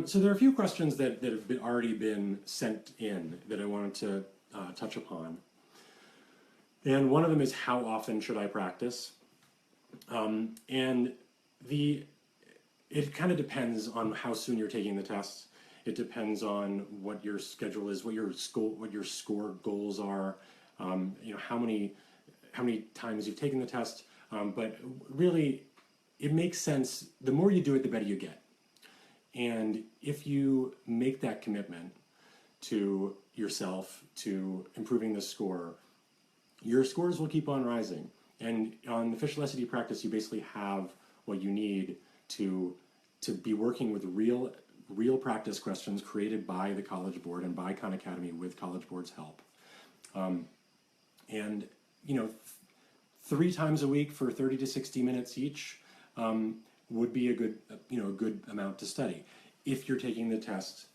So there are a few questions that have already been sent in that I wanted to touch upon. And one of them is, how often should I practice? And it kind of depends on how soon you're taking the tests. It depends on what your schedule is, what your score goals are, how many times you've taken the test. But really, it makes sense. The more you do it, the better you get. And if you make that commitment to yourself, to improving the score, your scores will keep on rising. And on official SAT practice, you basically have what you need to be working with real practice questions created by the College Board and by Khan Academy with College Board's help. And 3 times a week for 30 to 60 minutes each would be a good amount to study. If you're taking the test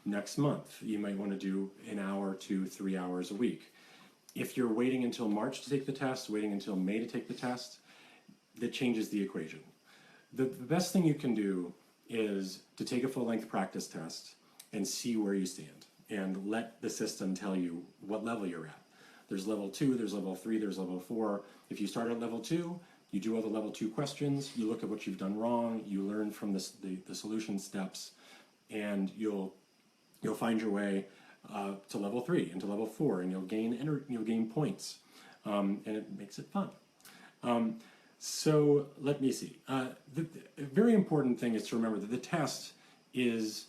next month, you might want to do an hour to 3 hours a week. If you're waiting until March to take the test, waiting until May to take the test, that changes the equation. The best thing you can do is to take a full-length practice test and see where you stand, and let the system tell you what level you're at. There's level 2, there's level 3, there's level 4. If you start at level 2, you do all the level 2 questions, you look at what you've done wrong, you learn from the solution steps, and you'll find your way to level 3 and to level 4, and you'll gain points, and it makes it fun. So let me see. The very important thing is to remember that the test is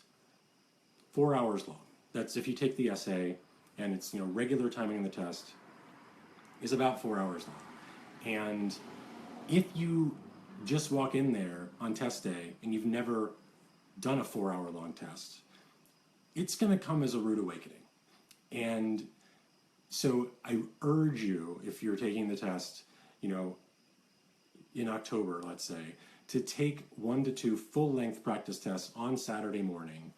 4 hours long. That's if you take the essay, and it's regular timing in the test is about 4 hours long. And if you just walk in there on test day and you've never done a 4 hour long test, it's going to come as a rude awakening. And so I urge you, if you're taking the test, in October, let's say, to take 1 to 2 full-length practice tests on Saturday morning,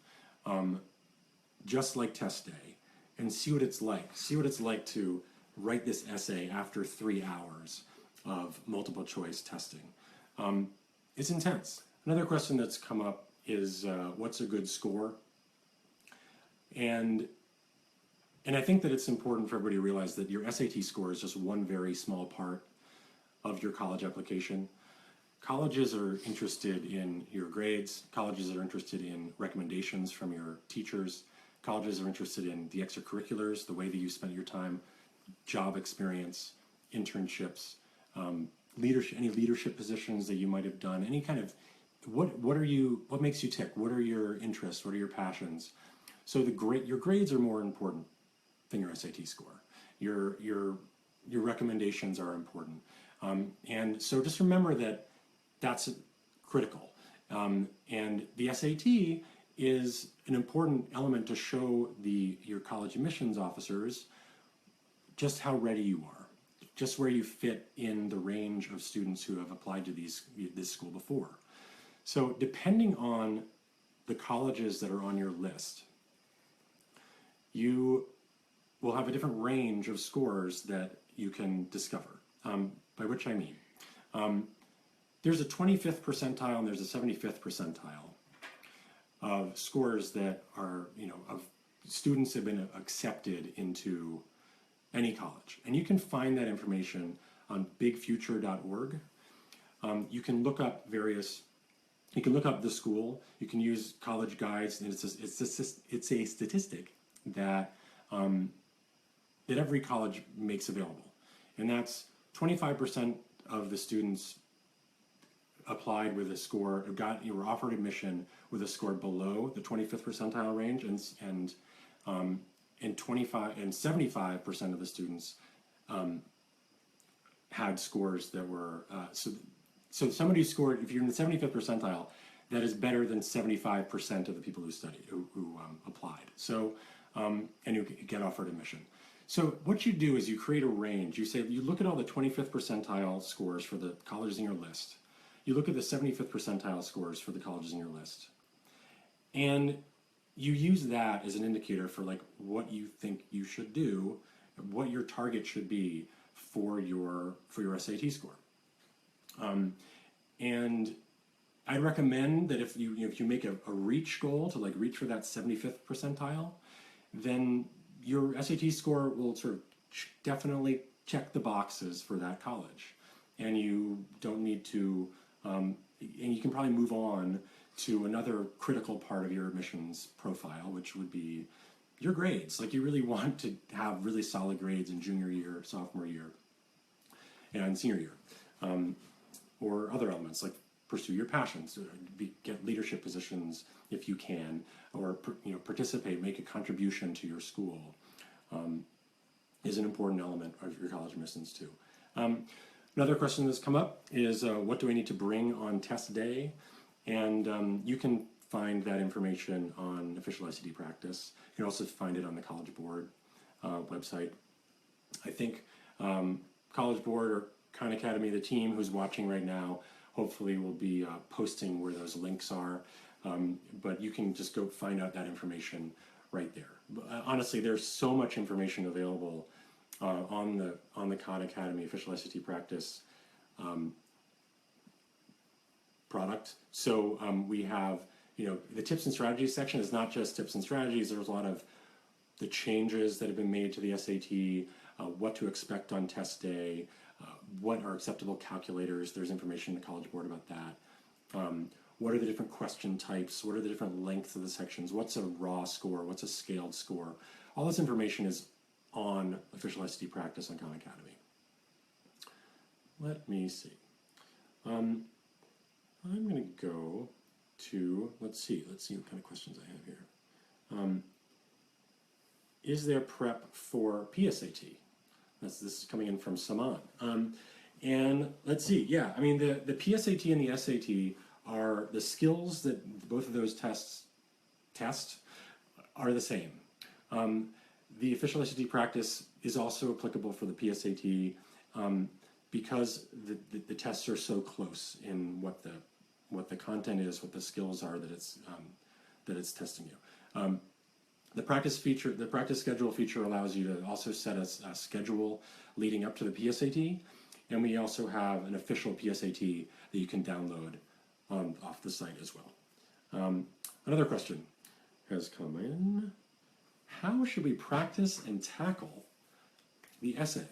just like test day, and see what it's like. See what it's like to write this essay after 3 hours of multiple choice testing. It's intense. Another question that's come up is, what's a good score? And I think that it's important for everybody to realize that your SAT score is just one very small part of your college application. Colleges are interested in your grades. Colleges are interested in recommendations from your teachers. Colleges are interested in the extracurriculars, the way that you spent your time, job experience, internships, leadership, any leadership positions that you might have done, any kind of, what makes you tick? What are your interests? What are your passions? So your grades are more important than your SAT score. Your recommendations are important. And so just remember that that's critical. And the SAT is an important element to show your college admissions officers just how ready you are, just where you fit in the range of students who have applied to this school before. So depending on the colleges that are on your list, you will have a different range of scores that you can discover, by which I mean, there's a 25th percentile and there's a 75th percentile of scores that are, of students have been accepted into any college. And you can find that information on bigfuture.org. You can look up the school, you can use college guides, and it's a statistic that every college makes available. And that's 25% of the students applied with a score, were offered admission with a score below the 25th percentile range, and 75% of the students had scores that were so somebody who scored, if you're in the 75th percentile, that is better than 75% of the people who studied, who applied. So and you get offered admission. So what you do is you create a range. You look at all the 25th percentile scores for the colleges in your list. You look at the 75th percentile scores for the colleges in your list. And you use that as an indicator for what you think you should do, what your target should be for your SAT score. And I'd recommend that if you make a reach goal to like reach for that 75th percentile, then your SAT score will sort of definitely check the boxes for that college, and you don't need to, and you can probably move on to another critical part of your admissions profile, which would be your grades. Like you really want to have really solid grades in junior year, sophomore year, and senior year, or other elements like pursue your passions, get leadership positions if you can, or participate, make a contribution to your school, is an important element of your college admissions too. Another question that's come up is what do I need to bring on test day? And you can find that information on official SAT practice. You can also find it on the College Board website. I think College Board or Khan Academy, the team who's watching right now, hopefully will be posting where those links are. But you can just go find out that information right there. Honestly, there's so much information available on the Khan Academy official SAT practice product. So we have, the tips and strategies section is not just tips and strategies. There's a lot of the changes that have been made to the SAT, what to expect on test day, what are acceptable calculators. There's information in the College Board about that. What are the different question types? What are the different lengths of the sections? What's a raw score? What's a scaled score? All this information is on official SAT practice on Khan Academy. Let me see. I'm going to go to, let's see what kind of questions I have here. Is there prep for PSAT? This is coming in from Saman. And let's see, yeah, I mean, the PSAT and the SAT are the skills that both of those tests test are the same. The official SAT practice is also applicable for the PSAT because the tests are so close in what the content is, what the skills are that it's testing you. The practice schedule feature allows you to also set a schedule leading up to the PSAT, and we also have an official PSAT that you can download off the site as well. Another question has come in. How should we practice and tackle the essay?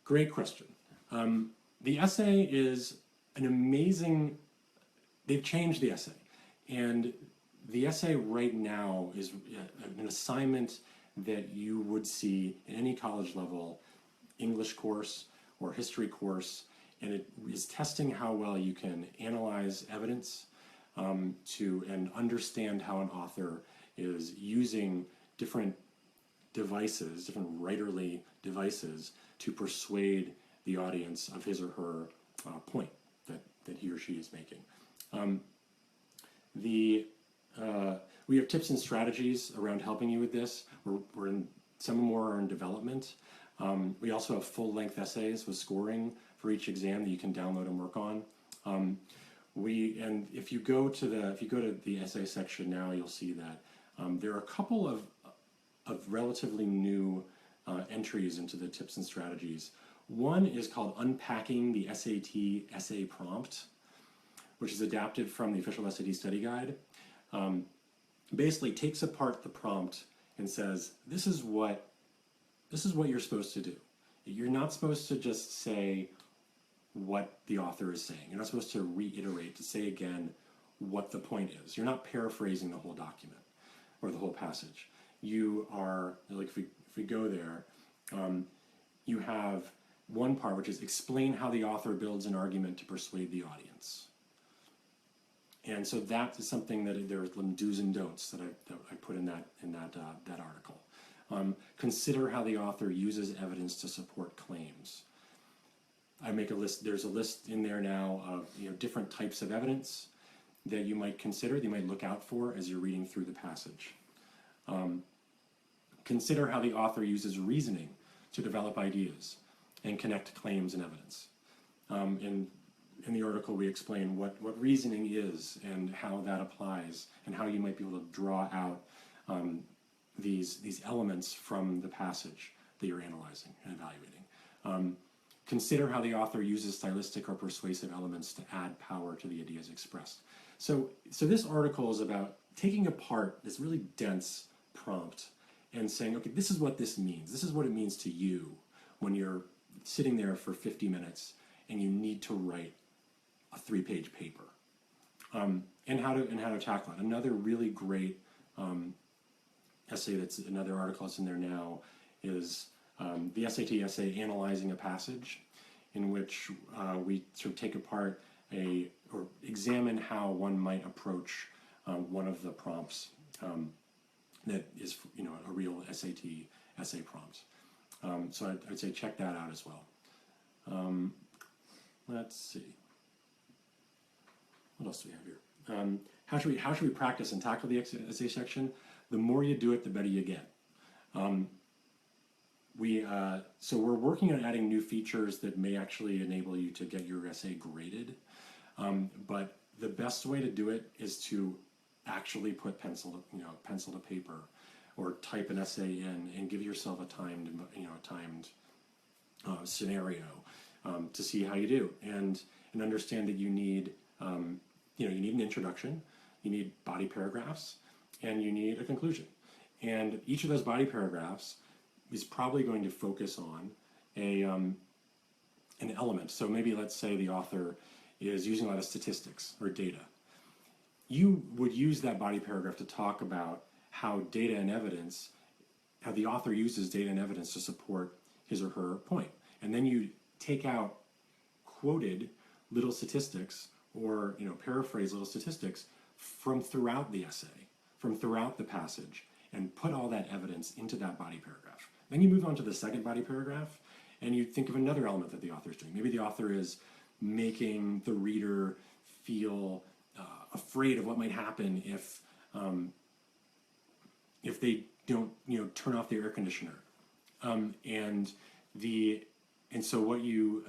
Great question. The essay is an amazing, they've changed the essay, and the essay right now is an assignment that you would see in any college level English course or history course, and it is testing how well you can analyze evidence and understand how an author is using different devices, different writerly devices to persuade the audience of his or her point that he or she is making. We have tips and strategies around helping you with this. Some more are in development. We also have full-length essays with scoring for each exam that you can download and work on. And if you go to the essay section now, you'll see that there are a couple of relatively new entries into the tips and strategies. One is called Unpacking the SAT Essay Prompt, which is adapted from the official SAT study guide. Basically takes apart the prompt and says, this is what you're supposed to do. You're not supposed to just say what the author is saying. You're not supposed to reiterate, to say again what the point is. You're not paraphrasing the whole document or the whole passage. You are, like if we go there, you have one part which is explain how the author builds an argument to persuade the audience. And so that is something that there are some do's and don'ts that I put in that article. Consider how the author uses evidence to support claims. I make a list. There's a list in there now of different types of evidence that you might consider, that you might look out for as you're reading through the passage. Consider how the author uses reasoning to develop ideas and connect claims and evidence. In the article, we explain what reasoning is and how that applies and how you might be able to draw out these elements from the passage that you're analyzing and evaluating. Consider how the author uses stylistic or persuasive elements to add power to the ideas expressed. So this article is about taking apart this really dense prompt and saying, okay, this is what this means. This is what it means to you when you're sitting there for 50 minutes and you need to write a 3-page paper, and how to tackle it. Another really great essay, that's another article that's in there now, is the SAT essay Analyzing a Passage, in which we sort of take apart or examine how one might approach one of the prompts that is, a real SAT essay prompt. So I'd say check that out as well. Let's see. What else do we have here? How should we practice and tackle the essay section? The more you do it, the better you get. So we're working on adding new features that may actually enable you to get your essay graded. But the best way to do it is to actually put pencil to paper, or type an essay in and give yourself a timed scenario to see how you do, and understand that you need you need an introduction, you need body paragraphs, and you need a conclusion. And each of those body paragraphs is probably going to focus on an element. So maybe let's say the author is using a lot of statistics or data. You would use that body paragraph to talk about how data and evidence, how the author uses data and evidence to support his or her point. And then you take out quoted little statistics, or paraphrase little statistics from throughout the essay, from throughout the passage, and put all that evidence into that body paragraph. Then you move on to the second body paragraph, and you think of another element that the author is doing. Maybe the author is making the reader feel afraid of what might happen if they don't turn off their air conditioner, and so what you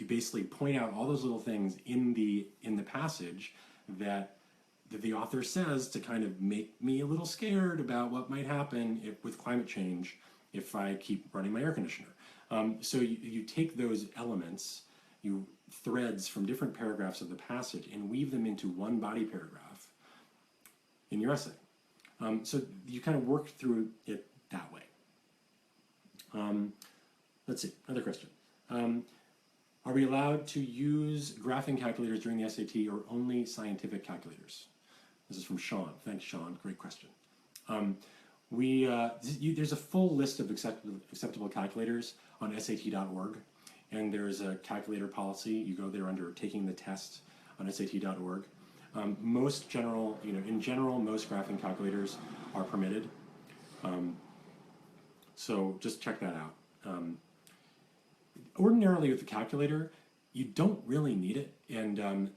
basically point out all those little things in the passage that the author says to kind of make me a little scared about what might happen with climate change if I keep running my air conditioner. So you take those elements, threads from different paragraphs of the passage, and weave them into one body paragraph in your essay. So you kind of work through it that way. Let's see, another question. Are we allowed to use graphing calculators during the SAT, or only scientific calculators? This is from Sean. Thanks, Sean. Great question. There's a full list of acceptable calculators on SAT.org, and there's a calculator policy. You go there under taking the test on SAT.org. Most general, in general, most graphing calculators are permitted. So just check that out. Ordinarily with the calculator, you don't really need it. And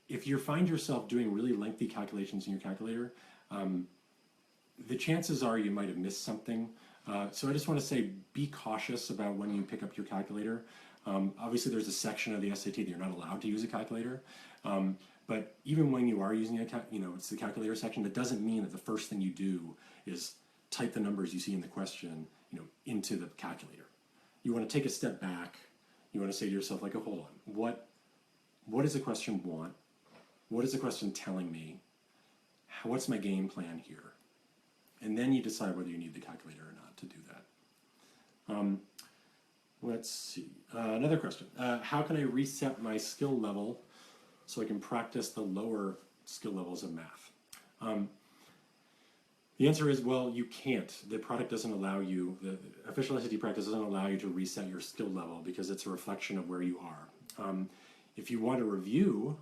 if you find yourself doing really lengthy calculations in your calculator, the chances are you might have missed something. So I just want to say, be cautious about when you pick up your calculator. Obviously there's a section of the SAT that you're not allowed to use a calculator. But even when you are using it's the calculator section, that doesn't mean that the first thing you do is type the numbers you see in the question, into the calculator. You want to take a step back. You want to say to yourself, like, oh, hold on, what does the question want? What is the question telling me? What's my game plan here? And then you decide whether you need the calculator or not to do that. Let's see. Another question. How can I reset my skill level so I can practice the lower skill levels of math? The answer is, well, you can't. The product doesn't allow you, the official SAT practice doesn't allow you to reset your skill level because it's a reflection of where you are. If you want to review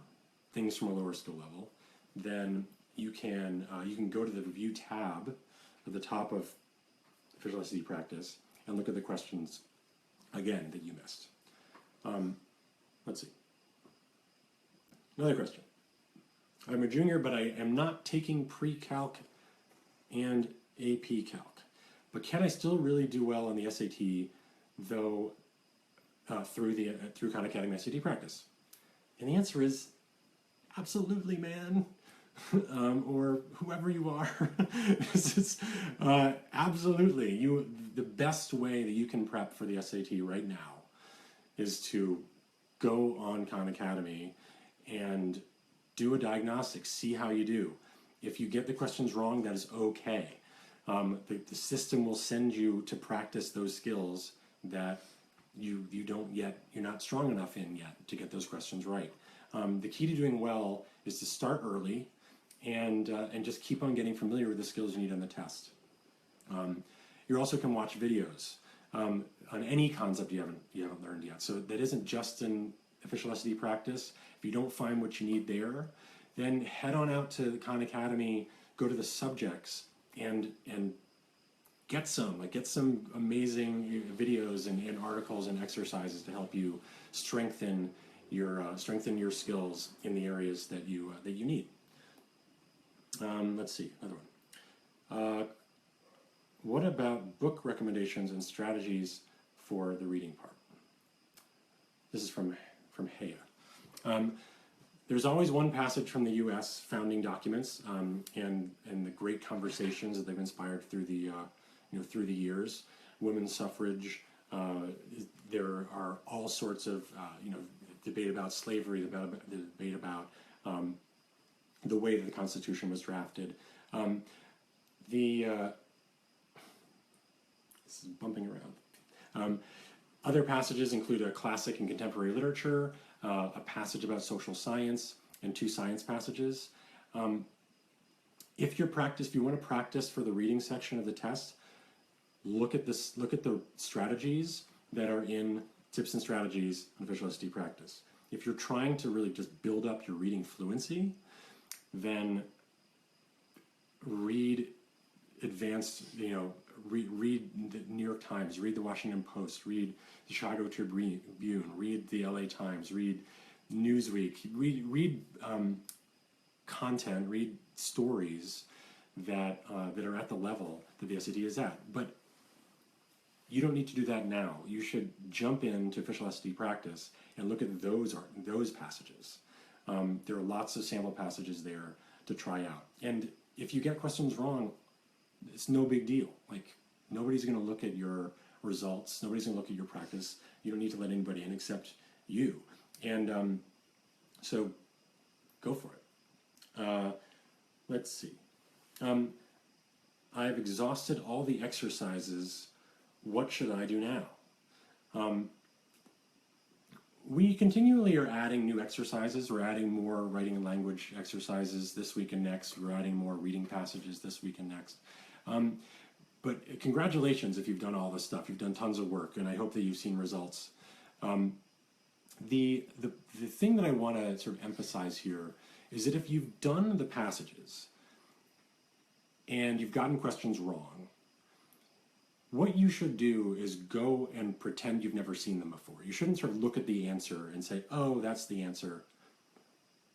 things from a lower skill level, then you can go to the review tab at the top of official SAT practice and look at the questions again that you missed. Let's see. Another question. I'm a junior, but I am not taking pre-calc and AP Calc. But can I still really do well on the SAT, though, through Khan Academy SAT practice? And the answer is absolutely, man. Or whoever you are. Absolutely. The best way that you can prep for the SAT right now is to go on Khan Academy and do a diagnostic, see how you do. If you get the questions wrong, that is okay. The system will send you to practice those skills that you're not strong enough in yet to get those questions right. The key to doing well is to start early and just keep on getting familiar with the skills you need on the test. You also can watch videos on any concept you haven't learned yet. So that isn't just in official SAT practice. If you don't find what you need there, then head on out to Khan Academy, go to the subjects, and get some amazing videos and articles and exercises to help you strengthen your skills in the areas that you need. Let's see, another one. What about book recommendations and strategies for the reading part? This is from Heya. There's always one passage from the U.S. founding documents and the great conversations that they've inspired through the years. Women's suffrage. There are all sorts of debate about slavery, the debate about the way that the Constitution was drafted. This is bumping around. Other passages include a classic and contemporary literature, a passage about social science, and 2 science passages. If you want to practice for the reading section of the test, look at the strategies that are in Tips and Strategies on Official SAT Practice. If you're trying to really just build up your reading fluency, then read advanced, read the New York Times, read the Washington Post, read the Chicago Tribune, read the LA Times, read Newsweek, read content, read stories that are at the level that the SAT is at. But you don't need to do that now. You should jump into Official SAT Practice and look at those passages. There are lots of sample passages there to try out. And if you get questions wrong, it's no big deal. Like, nobody's going to look at your results. Nobody's going to look at your practice. You don't need to let anybody in except you. And so go for it. Let's see. I've exhausted all the exercises. What should I do now? We continually are adding new exercises. We're adding more writing and language exercises this week and next. We're adding more reading passages this week and next. But congratulations if you've done all this stuff. You've done tons of work, and I hope that you've seen results. The thing that I want to sort of emphasize here is that if you've done the passages and you've gotten questions wrong, what you should do is go and pretend you've never seen them before. You shouldn't sort of look at the answer and say, oh, that's the answer.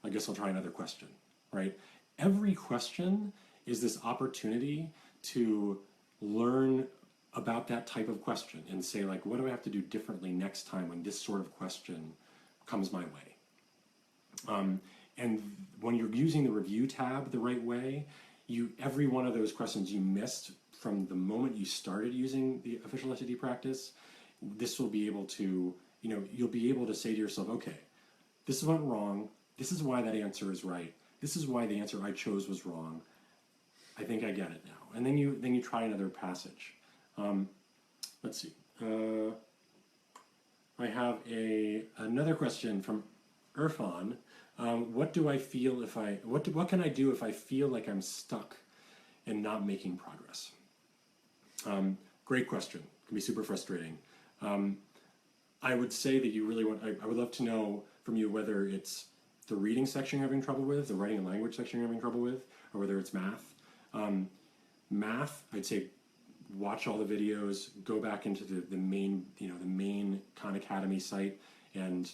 I guess I'll try another question, right? Every question is this opportunity to learn about that type of question and say, like, what do I have to do differently next time when this sort of question comes my way? And when you're using the review tab the right way, every one of those questions you missed from the moment you started using the Official SAT Practice, this will be able to, you'll be able to say to yourself, okay, this went wrong. This is why that answer is right. This is why the answer I chose was wrong. I think I get it now. And then you try another passage. Let's see. I have another question from Irfan. What do I feel what can I do if I feel like I'm stuck and not making progress? Great question. It can be super frustrating. I would say that you really I would love to know from you whether it's the reading section you're having trouble with, the writing and language section you're having trouble with, or whether it's math. Math, I'd say watch all the videos, go back into the main Khan Academy site and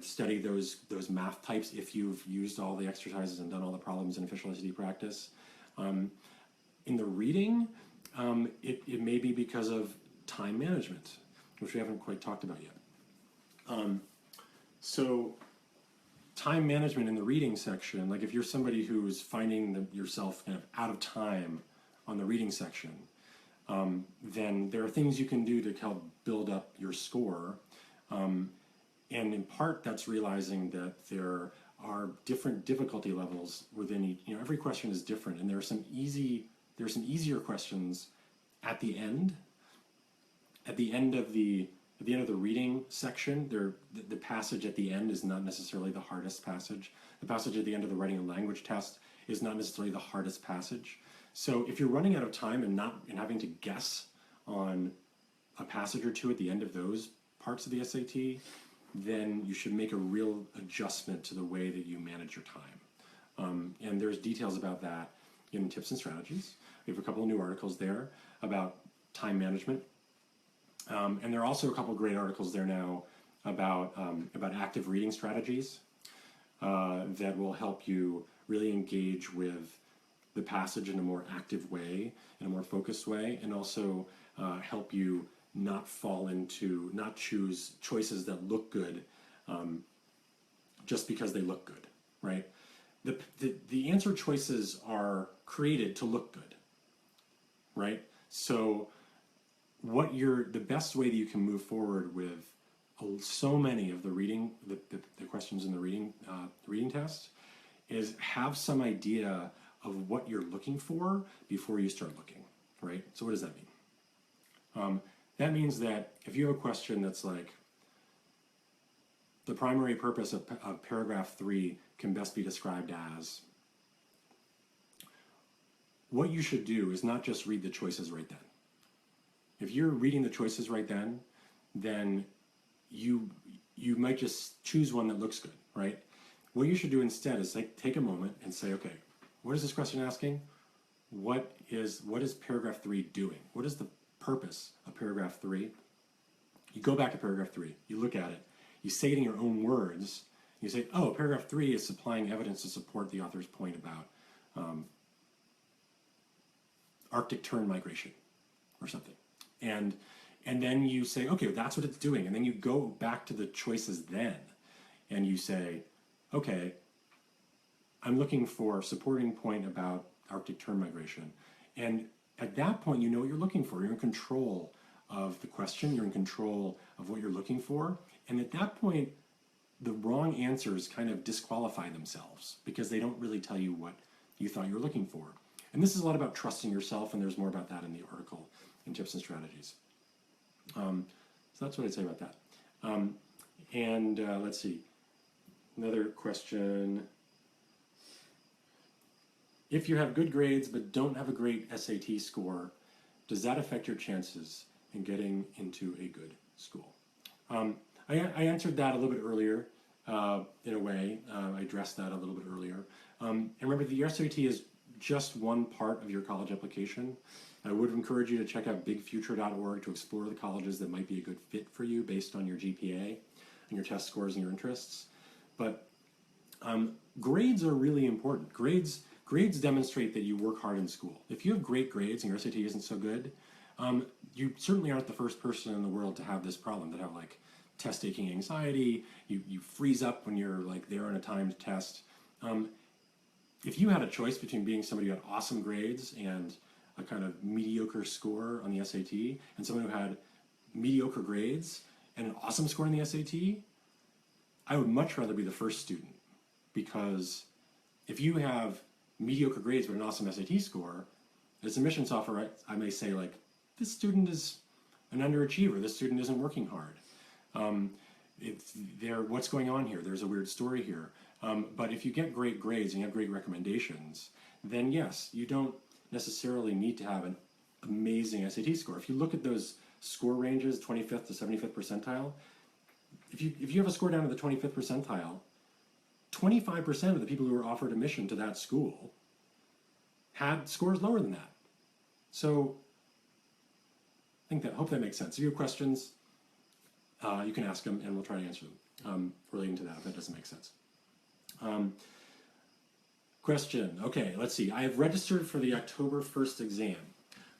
study those math types if you've used all the exercises and done all the problems in Official SAT Practice. In the reading, it may be because of time management, which we haven't quite talked about yet. So time management in the reading section, like if you're somebody who's finding yourself kind of out of time on the reading section, then there are things you can do to help build up your score. And in part, that's realizing that there are different difficulty levels within each, every question is different, and there are some easier questions at the end. At the end of the reading section, the passage at the end is not necessarily the hardest passage. The passage at the end of the writing and language test is not necessarily the hardest passage. So if you're running out of time and having to guess on a passage or two at the end of those parts of the SAT, then you should make a real adjustment to the way that you manage your time. And there's details about that in Tips and Strategies. We have a couple of new articles there about time management. And there are also a couple of great articles there now about active reading strategies that will help you really engage with the passage in a more active way, in a more focused way, and also help you not choose choices that look good just because they look good, right? The answer choices are created to look good, right? So the best way that you can move forward with so many of the questions in the reading test is have some idea of what you're looking for before you start looking, right? So what does that mean? That means that if you have a question that's like, the primary purpose of paragraph 3 can best be described as, what you should do is not just read the choices right then. If you're reading the choices right then you might just choose one that looks good, right? What you should do instead is take a moment and say, okay, what is this question asking? What is paragraph 3 doing? What is the purpose of paragraph 3? You go back to paragraph 3, you look at it, you say it in your own words, you say, oh, paragraph 3 is supplying evidence to support the author's point about Arctic tern migration or something. And then you say, okay, that's what it's doing. And then you go back to the choices then, and you say, okay, I'm looking for supporting point about Arctic tern migration. And at that point, you know what you're looking for. You're in control of the question. You're in control of what you're looking for. And at that point, the wrong answers kind of disqualify themselves because they don't really tell you what you thought you were looking for. And this is a lot about trusting yourself, and there's more about that in the article in Tips and Strategies. So that's what I'd say about that. Let's see. Another question. If you have good grades but don't have a great SAT score, does that affect your chances in getting into a good school? I answered that a little bit earlier in a way. I addressed that a little bit earlier. And remember, the SAT is just one part of your college application. I would encourage you to check out bigfuture.org to explore the colleges that might be a good fit for you based on your GPA and your test scores and your interests. But grades are really important. Grades demonstrate that you work hard in school. If you have great grades and your SAT isn't so good, you certainly aren't the first person in the world to have this problem, to have like test taking anxiety. You freeze up when you're like there on a timed test. If you had a choice between being somebody who had awesome grades and a kind of mediocre score on the SAT, and someone who had mediocre grades and an awesome score on the SAT, I would much rather be the first student, because if you have mediocre grades but an awesome SAT score, as admissions officer, I may say like, this student is an underachiever. This student isn't working hard. What's going on here? There's a weird story here. But if you get great grades and you have great recommendations, then yes, you don't necessarily need to have an amazing SAT score. If you look at those score ranges, 25th to 75th percentile, if you have a score down to the 25th percentile, 25% of the people who were offered admission to that school had scores lower than that. So hope that makes sense. If you have questions, you can ask them and we'll try to answer them relating to that if that doesn't make sense. Question. Okay, let's see. I have registered for the October 1st exam.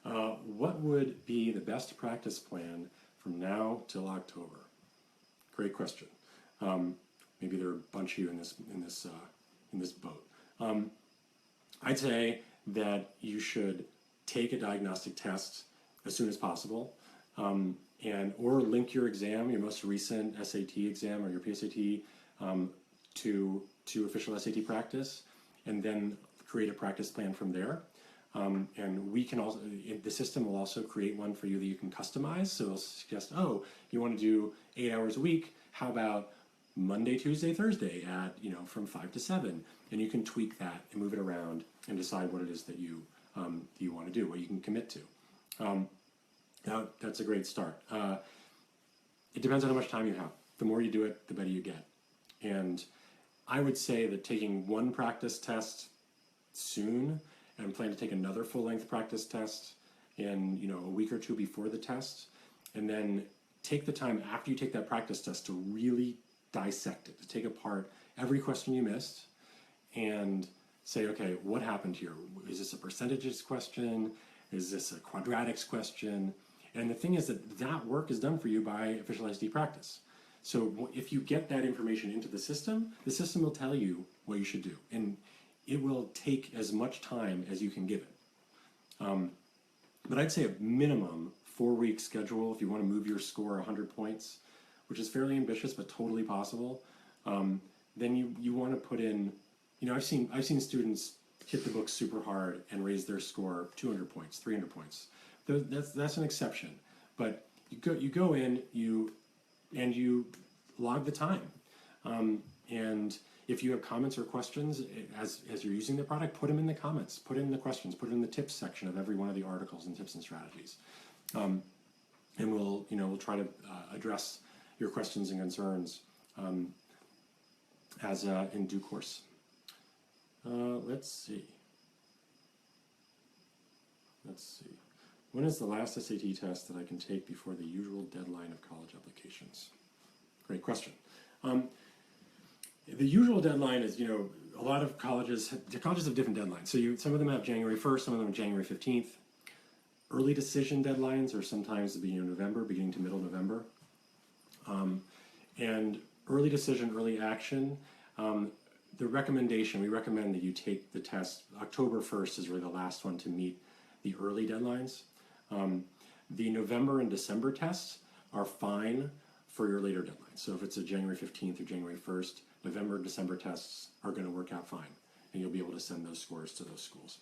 What would be the best practice plan from now till October? Great question. Maybe there are a bunch of you in this boat. I'd say that you should take a diagnostic test as soon as possible, or link your exam, your most recent SAT exam or your PSAT, to official SAT practice, and then create a practice plan from there. And we can also, the system will also create one for you that you can customize. So it'll suggest, oh, you want to do 8 hours a week. How about Monday, Tuesday, Thursday at, from 5 to 7? And you can tweak that and move it around and decide what it is that you want to do, what you can commit to. Now, that's a great start. It depends on how much time you have. The more you do it, the better you get. And I would say that taking one practice test soon and plan to take another full-length practice test in a week or two before the test, and then take the time after you take that practice test to really dissect it, to take apart every question you missed and say, okay, what happened here? Is this a percentages question? Is this a quadratics question? And the thing is that work is done for you by official SAT practice. So if you get that information into the system will tell you what you should do. And it will take as much time as you can give it. But I'd say a minimum 4-week schedule if you want to move your score 100 points, which is fairly ambitious but totally possible. Then you want to put in, I've seen students hit the book super hard and raise their score 200 points, 300 points. That's an exception. But you go in, you log the time. And if you have comments or questions as you're using the product, put them in the comments, put in the questions, put it in the tips section of every one of the articles and tips and strategies. And we'll try to address your questions and concerns as in due course. Let's see. When is the last SAT test that I can take before the usual deadline of college applications? Great question. The usual deadline is, a lot of colleges have different deadlines. So some of them have January 1st, some of them have January 15th. Early decision deadlines are sometimes the beginning of November, beginning to middle November. And early decision, early action, we recommend that you take the test. October 1st is really the last one to meet the early deadlines. The November and December tests are fine for your later deadlines. So if it's a January 15th or January 1st, November and December tests are going to work out fine, and you'll be able to send those scores to those schools.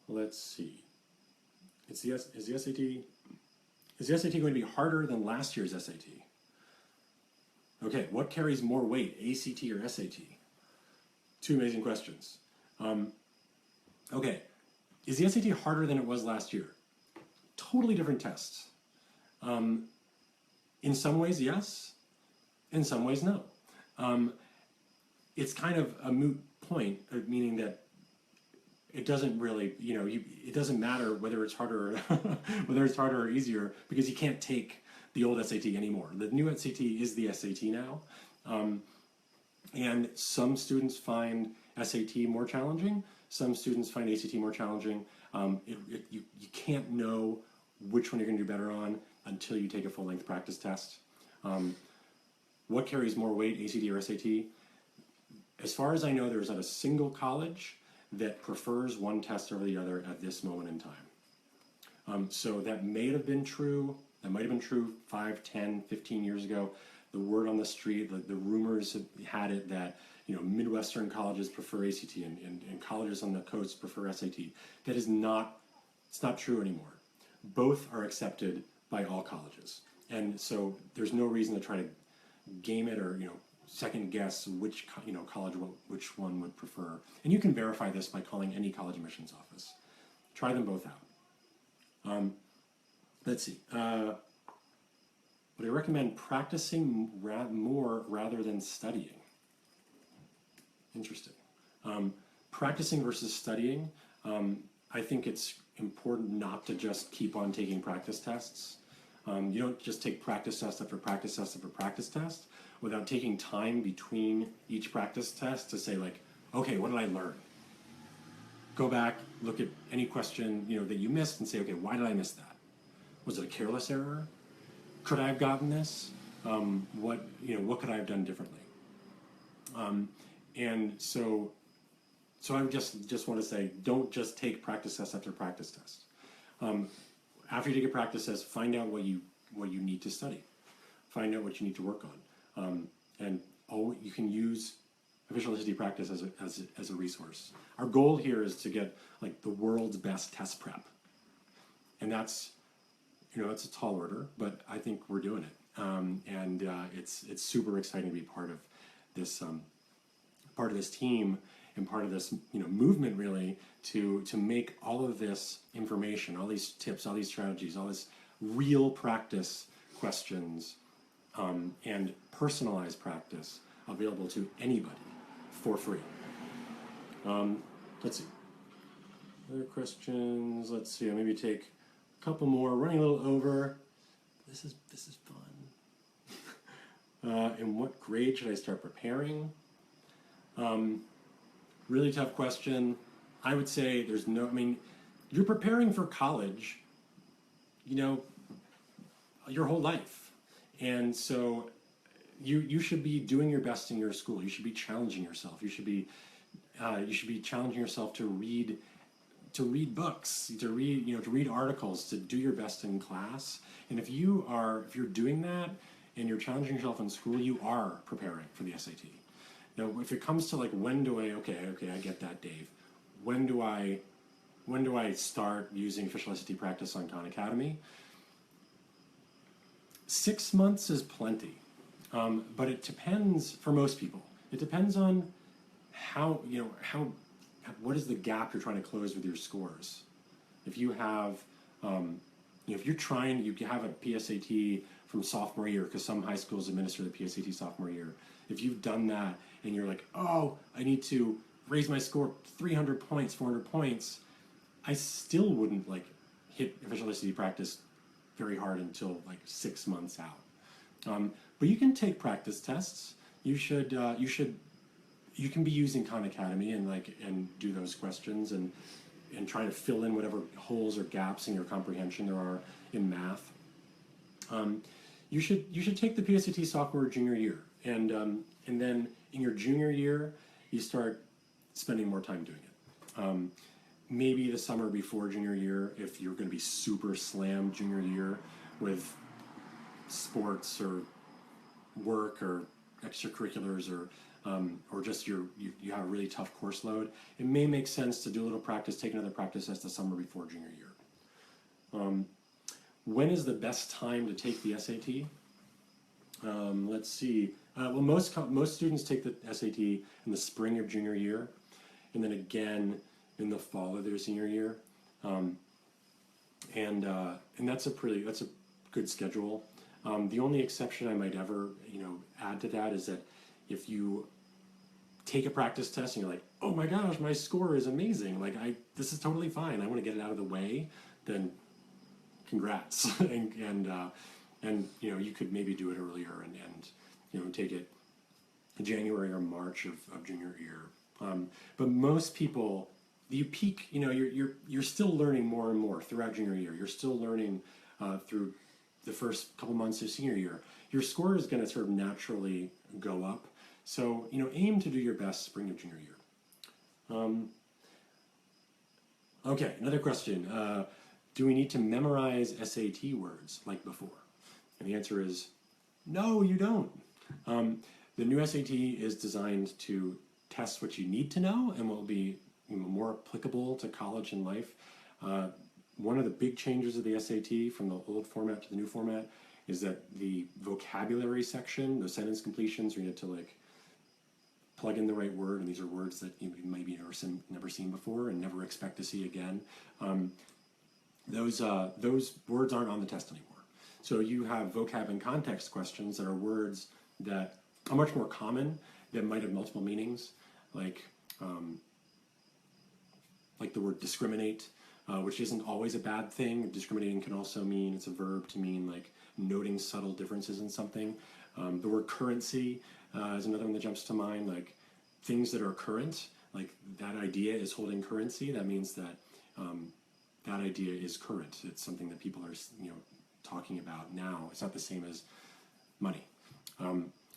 Let's see. Is the SAT going to be harder than last year's SAT? Okay, what carries more weight, ACT or SAT? Two amazing questions. Okay, is the SAT harder than it was last year? Totally different tests. In some ways, yes. In some ways, no. It's kind of a moot point, meaning that it doesn't really, it doesn't matter whether it's harder or easier, because you can't take the old SAT anymore. The new SAT is the SAT now. And some students find SAT more challenging. Some students find ACT more challenging. You can't know which one you're going to do better on until you take a full-length practice test. What carries more weight, ACT or SAT? As far as I know, there's not a single college that prefers one test over the other at this moment in time. So that may have been true. That might have been true 5, 10, 15 years ago. The word on the street, the rumors had it that Midwestern colleges prefer ACT and colleges on the coast prefer SAT. That is not, it's not true anymore. Both are accepted by all colleges. And so there's no reason to try to game it or second guess which college which one would prefer. And you can verify this by calling any college admissions office. Try them both out. Let's see. Would I recommend practicing more rather than studying? Interesting. Practicing versus studying. I think it's important not to just keep on taking practice tests. You don't just take practice test after practice test after practice test without taking time between each practice test to say, like, okay, what did I learn? Go back, look at any question that you missed and say, okay, why did I miss that? Was it a careless error? Could I have gotten this? What could I have done differently? And so I would just want to say, don't just take practice test after practice test. after you take a practice test, find out what you need to study, find out what you need to work on, and you can use official SAT practice as a resource. Our goal here is to get like the world's best test prep, and that's it's a tall order, but I think we're doing it, and it's super exciting to be part of this team and part of this movement really to make all of this information, all these tips, all these strategies, all this real practice questions and personalized practice available to anybody for free. Let's see. Other questions? Let's see. I'll maybe take a couple more. Running a little over. This is fun. In what grade should I start preparing? Really tough question. I would say you're preparing for college, your whole life. And so you should be doing your best in your school. You should be challenging yourself. You should be challenging yourself to read books, to read articles, to do your best in class. And if you're doing that and you're challenging yourself in school, you are preparing for the SAT. Now, if it comes to like, okay, I get that, Dave. When do I start using official SAT practice on Khan Academy? 6 months is plenty, but it depends for most people. It depends on what is the gap you're trying to close with your scores. If you have, if you're trying, you have a PSAT from sophomore year, because some high schools administer the PSAT sophomore year. If you've done that and you're like, oh, I need to raise my score 300 points, 400 points, I still wouldn't hit official SAT practice very hard until 6 months out. But you can take practice tests. You can be using Khan Academy and do those questions and try to fill in whatever holes or gaps in your comprehension there are in math. You should take the PSAT sophomore or junior year, and then in your junior year you start spending more time doing it. Maybe the summer before junior year, if you're going to be super slammed junior year with sports or work or extracurriculars or just you have a really tough course load, it may make sense to do a little practice, take another practice test the summer before junior year. When is the best time to take the SAT? Let's see. Well, most students take the SAT in the spring of junior year, and then again in the fall of their senior year, and that's a good schedule. The only exception I might ever add to that is that if you take a practice test and you're like, oh my gosh, my score is amazing, this is totally fine, I want to get it out of the way, then congrats. and you could maybe do it earlier and take it in January or March of junior year. But most people, you peak, you're still learning more and more throughout junior year. You're still learning through the first couple months of senior year. Your score is going to sort of naturally go up. So, aim to do your best spring of junior year. Okay, another question. Do we need to memorize SAT words like before? And the answer is no, you don't. The new SAT is designed to test what you need to know and what will be more applicable to college and life. One of the big changes of the SAT from the old format to the new format is that the vocabulary section, the sentence completions, where you have to plug in the right word, and these are words that you maybe never seen before and never expect to see again. Those words aren't on the test anymore. So you have vocab and context questions that are words that are much more common, that might have multiple meanings, like the word discriminate, which isn't always a bad thing. Discriminating can also mean, it's a verb to mean noting subtle differences in something. The word currency is another one that jumps to mind, things that are current, that idea is holding currency. That means that that idea is current. It's something that people are talking about now. It's not the same as money.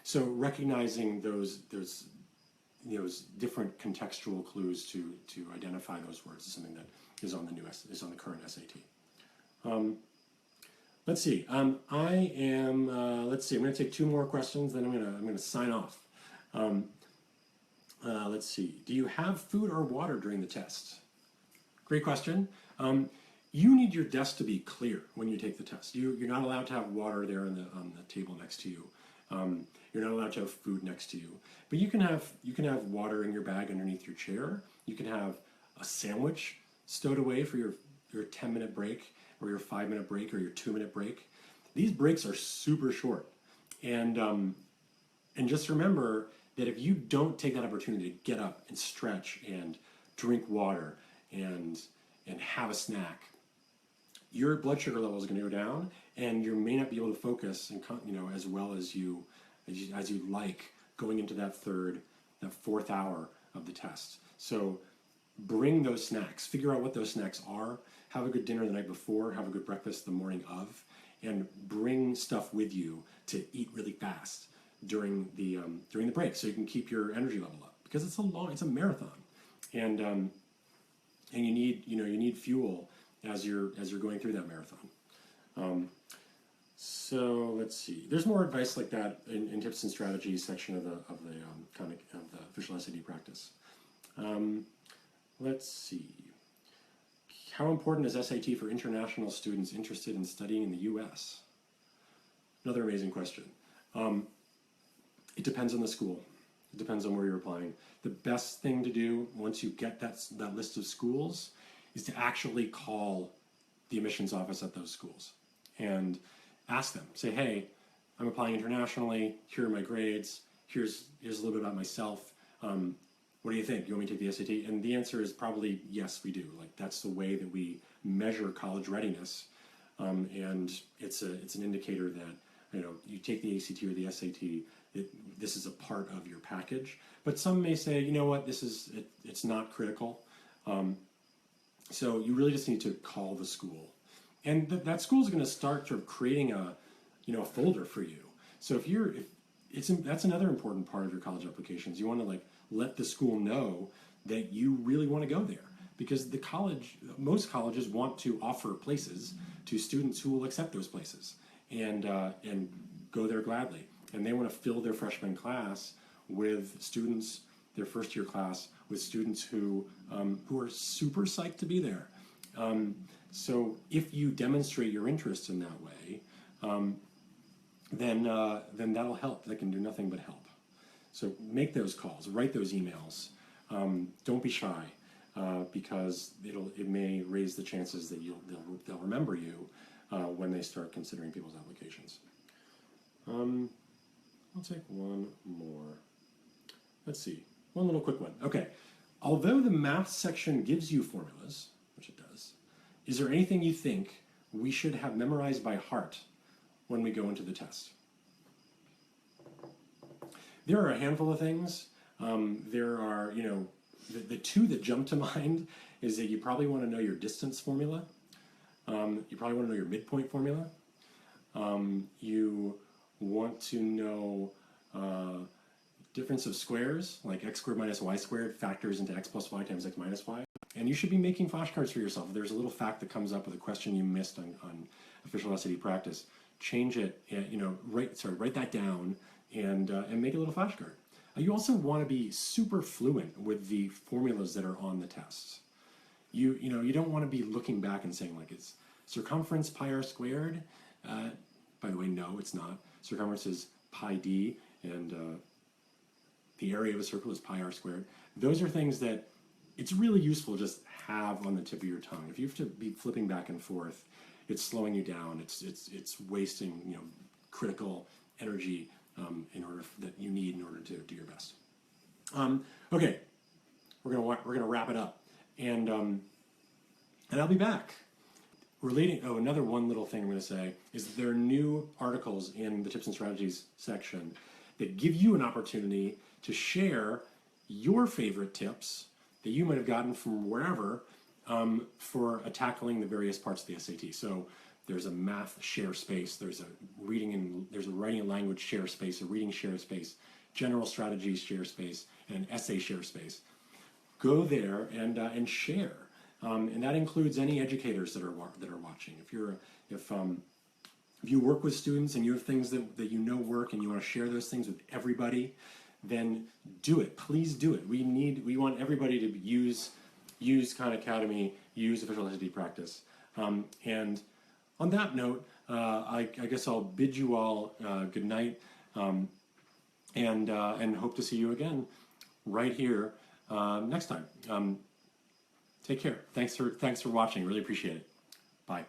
So recognizing those different contextual clues to identify those words is something that is on the current SAT. Let's see. I am. Let's see. I'm going to take two more questions, then I'm going to sign off. Um, let's see. Do you have food or water during the test? Great question. You need your desk to be clear when you take the test. You're not allowed to have water there on the table next to you. You're not allowed to have food next to you. But you can have water in your bag underneath your chair. You can have a sandwich stowed away for your 10-minute break or your 5-minute break or your 2-minute break. These breaks are super short. And just remember that if you don't take that opportunity to get up and stretch and drink water and have a snack, your blood sugar level is going to go down, and you may not be able to focus and as well as you like going into that fourth hour of the test. So bring those snacks. Figure out what those snacks are. Have a good dinner the night before. Have a good breakfast the morning of, and bring stuff with you to eat really fast during the break, so you can keep your energy level up, because it's a marathon, and you need fuel as you're going through that marathon. So let's see. There's more advice like that in tips and strategies section of the official SAT practice. Let's see. How important is SAT for international students interested in studying in the U.S.? Another amazing question. It depends on the school. It depends on where you're applying. The best thing to do once you get that list of schools is to actually call the admissions office at those schools and ask them. Say, hey, I'm applying internationally. Here are my grades. Here's a little bit about myself. What do you think? You want me to take the SAT? And the answer is probably yes, we do. Like, that's the way that we measure college readiness, and it's an indicator that you take the ACT or the SAT. This is a part of your package. But some may say, you know what, it's not critical. So you really just need to call the school, and that school is going to start sort of creating a folder for you. So that's another important part of your college applications. You want to let the school know that you really want to go there, because most colleges want to offer places to students who will accept those places and go there gladly. And they want to fill their freshman class with students, their first year class, with students who are super psyched to be there. So if you demonstrate your interest in that way, then that'll help. That can do nothing but help. So make those calls, write those emails. Don't be shy, because it may raise the chances that they'll remember you when they start considering people's applications. I'll take one more. Let's see, one little quick one. Okay, although the math section gives you formulas, which it does, is there anything you think we should have memorized by heart when we go into the test? There are a handful of things. There are, the two that jump to mind is that you probably want to know your distance formula. You probably want to know your midpoint formula. You want to know difference of squares, like x squared minus y squared factors into x plus y times x minus y. And you should be making flashcards for yourself. If there's a little fact that comes up with a question you missed on official SAT practice, change it, write that down and make a little flashcard. You also want to be super fluent with the formulas that are on the tests. You don't want to be looking back and saying, like, it's circumference pi r squared. By the way, no, it's not. Circumference is pi d, and the area of a circle is pi r squared. Those are things that it's really useful to just have on the tip of your tongue. If you have to be flipping back and forth, it's slowing you down. It's wasting critical energy that you need in order to do your best. Okay, we're gonna wrap it up, and I'll be back. Another one little thing I'm going to say is that there are new articles in the tips and strategies section that give you an opportunity to share your favorite tips that you might have gotten from wherever for tackling the various parts of the SAT. So there's a math share space, there's a writing and language share space, a reading share space, general strategies share space, and an essay share space. Go there and share. And that includes any educators that are watching. If you work with students and you have things that you know work and you want to share those things with everybody, then do it. Please do it. We want everybody to use Khan Academy, use official SAT practice. And on that note, I guess I'll bid you all good night, and hope to see you again right here next time. Take care. Thanks for watching. Really appreciate it. Bye.